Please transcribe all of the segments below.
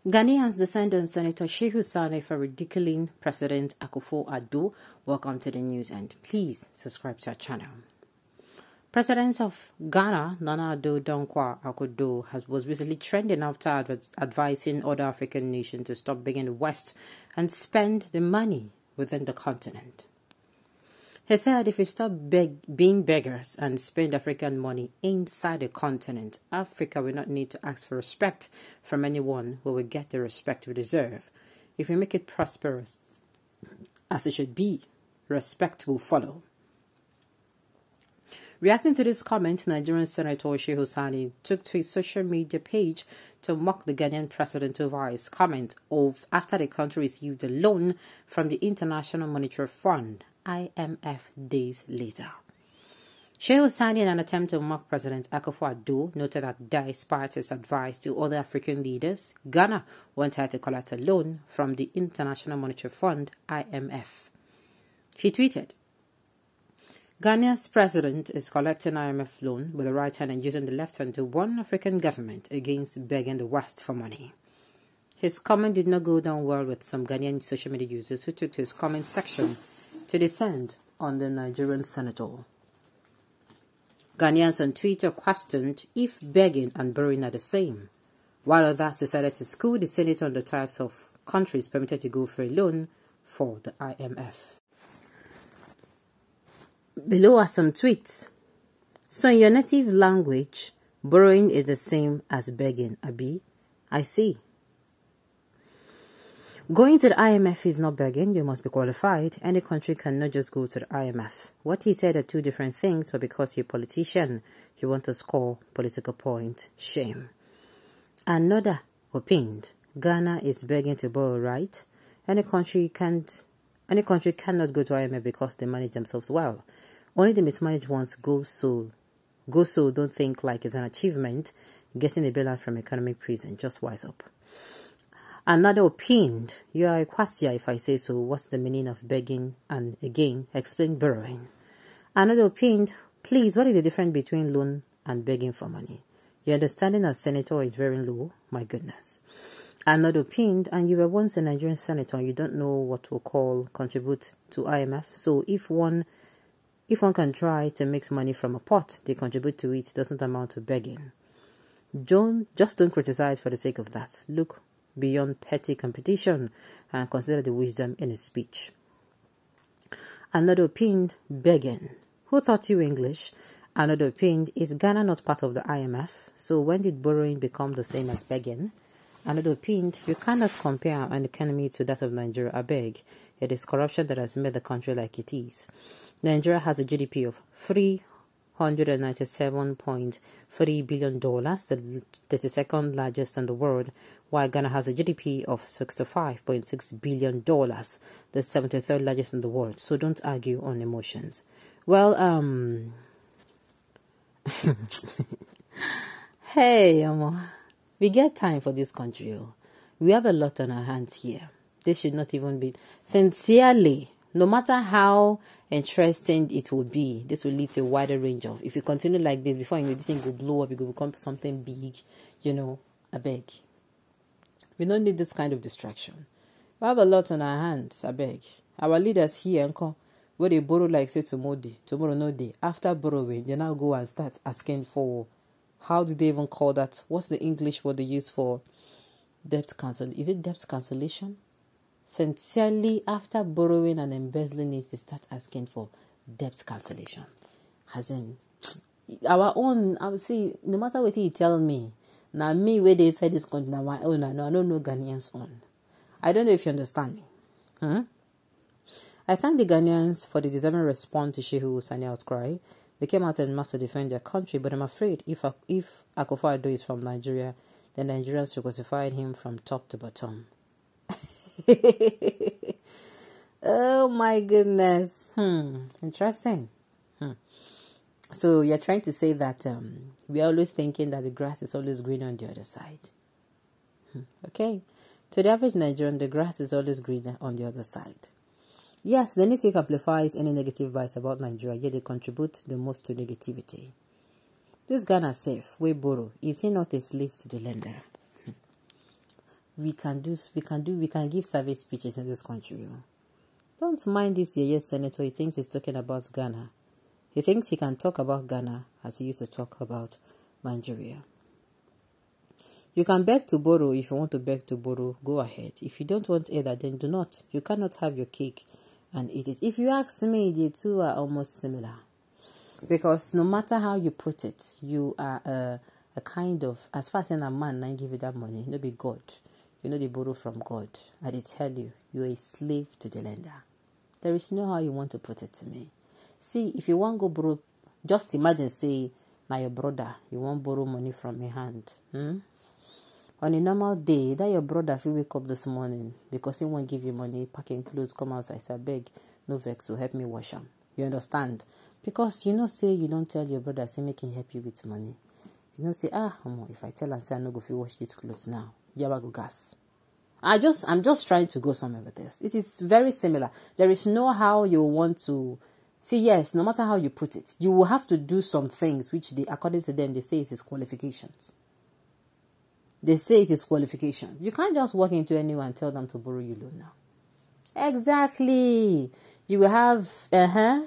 Ghanaians descend on Senator Shehu Sani for ridiculing President Akufo-Addo. Welcome to the news and please subscribe to our channel. President of Ghana, Nana Addo Dankwa Akufo-Addo, was recently trending after advising other African nations to stop begging the West and spend the money within the continent. He said if we stop being beggars and spend African money inside the continent, Africa will not need to ask for respect from anyone who will get the respect we deserve. If we make it prosperous, as it should be, respect will follow. Reacting to this comment, Nigerian Senator Shehu Sani took to his social media page to mock the Ghanaian president over his comment after the country received a loan from the International Monetary Fund, IMF, days later. Shehu Sani, in an attempt to mock President Akufo-Addo, noted that despite his advice to other African leaders, Ghana wanted to collect a loan from the International Monetary Fund, IMF. He tweeted, Ghana's president is collecting IMF loan with the right hand and using the left hand to warn African government against begging the West for money. His comment did not go down well with some Ghanaian social media users who took to his comment section to descend on the Nigerian senator. Ghanaians on Twitter questioned if begging and borrowing are the same, while others decided to school the senator on the types of countries permitted to go for a loan for the IMF. Below are some tweets. So in your native language, borrowing is the same as begging, Abi? I see. Going to the IMF is not begging, you must be qualified. Any country cannot just go to the IMF. What he said are two different things, but because you're a politician, you want to score political point. Shame. Another opined, Ghana is begging to borrow, right? Any country cannot go to IMF because they manage themselves well. Only the mismanaged ones go so don't think like it's an achievement getting a bailout from economic prison. Just wise up. Another opined, you are a quasia if I say so. What's the meaning of begging? And again, explain borrowing. Another opined, please, what is the difference between loan and begging for money? Your understanding as senator is very low. My goodness. Another opined, and you were once a Nigerian senator, you don't know what we'll call contribute to IMF. So if one can try to make money from a pot, they contribute to it, doesn't amount to begging. Just don't criticize for the sake of that. Look beyond petty competition and consider the wisdom in his speech. Another opined, begging. Who taught you English? Another opined, is Ghana not part of the IMF? So when did borrowing become the same as begging? Another opined, you cannot compare an economy to that of Nigeria, I beg. It is corruption that has made the country like it is. Nigeria has a GDP of $397.3 billion, the 32nd largest in the world, while Ghana has a GDP of $65.6 billion, the 73rd largest in the world. So don't argue on emotions. Well, hey, we get time for this country. We have a lot on our hands here. This should not even be sincerely. No matter how interesting it will be, this will lead to a wider range of. If you continue like this, before you know, this thing will blow up. It will become something big. I beg. We don't need this kind of distraction. We have a lot on our hands. I beg. Our leaders here, where they borrow like say tomorrow no day. After borrowing, they now go and start asking for. How do they even call that? What's the English word they use for debt cancel? Is it debt cancellation? Sincerely, after borrowing and embezzling it, they start asking for debt cancellation. As in, our own, I would say, no matter what you tell me, now me where they say this country, now my own, I don't know Ghanaians own. I don't know if you understand me. I thank the Ghanaians for the deserving response to Shehu Sani outcry. They came out and must defend their country, but I'm afraid if Akufo-Addo is from Nigeria, then Nigerians will crucify him from top to bottom. Oh my goodness. Interesting. So you're trying to say that we're always thinking that the grass is always green on the other side. Okay. To the average Nigerian, the grass is always greener on the other side. Yes, the newsweek amplifies any negative bias about Nigeria, yet they contribute the most to negativity. This Ghana safe, we borrow. Is he not a slave to the lender? we can give service speeches in this country. Don't mind this yes senator. He thinks he's talking about Ghana. He thinks he can talk about Ghana as he used to talk about Nigeria. You can beg to borrow. If you want to beg to borrow, go ahead. If you don't want either, then do not. You cannot have your cake and eat it. If you ask me, the two are almost similar. Because no matter how you put it, you are a kind of, as far as a man, I give you that money, no be God. You know they borrow from God. I did tell you, you're a slave to the lender. There is no how you want to put it to me. See, if you want to go borrow, just imagine, say, now your brother, you want borrow money from your hand. On a normal day, that your brother, if you wake up this morning, because he won't give you money, packing clothes, come outside, say, beg, no vex, so help me wash them. You understand? Because you know, say you don't tell your brother, say, make him help you with money. You know, say, if I tell and say, I no go fit wash these clothes now, yawa go gas. I'm just trying to go somewhere with this. It is very similar. There is no how you want to see. Yes, no matter how you put it, you will have to do some things which they, according to them, they say it is qualifications. They say it is qualification. You can't just walk into anyone and tell them to borrow you loan now. Exactly. You will have, a,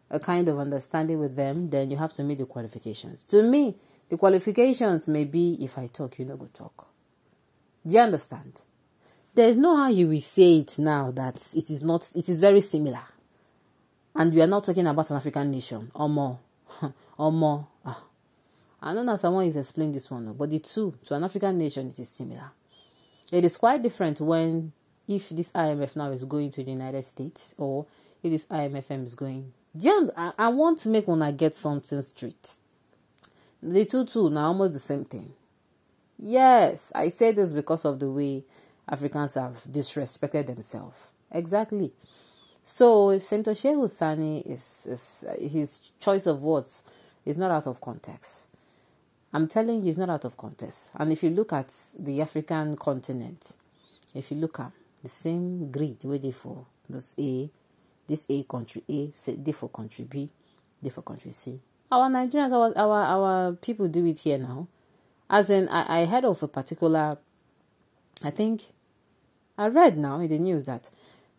a kind of understanding with them. Then you have to meet the qualifications. To me, the qualifications may be if I talk, you know, go talk. Do you understand? There's no how you will say it now that it is not. It is very similar, and we are not talking about an African nation or more, or more. I don't know how someone is explaining this one, but the two, to an African nation, it is similar. It is quite different when, if this IMF now is going to the United States, or if this IMFM is going. I want to make one I get something straight. The two now almost the same thing. Yes, I say this because of the way Africans have disrespected themselves. Exactly. So Senator Shehu Sani is his choice of words is not out of context. I'm telling you, it's not out of context. And if you look at the African continent, if you look at the same grid where they for this A country A, they for country B, they for country C. Our Nigerians, our people do it here now. As in, I heard of a particular, I think, I read now in the news that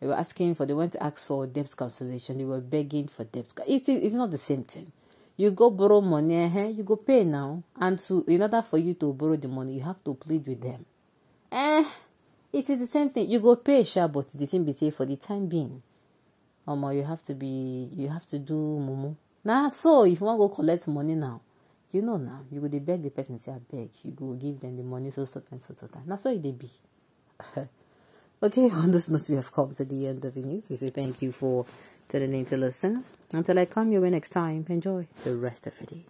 they went to ask for debt cancellation. They were begging for debt. It's not the same thing. You go borrow money, you go pay now. And in order for you to borrow the money, you have to plead with them. It is the same thing. You go pay, sure, but the thing be say for the time being. You have to do mumu. Now, so if you want to go collect money now, you know now, you go beg the person, say, I beg. You go give them the money, so time. That's what it be. Okay, on this note, we have come to the end of the news. We say thank you for tuning in to listen. Until I come your way next time, enjoy the rest of the day.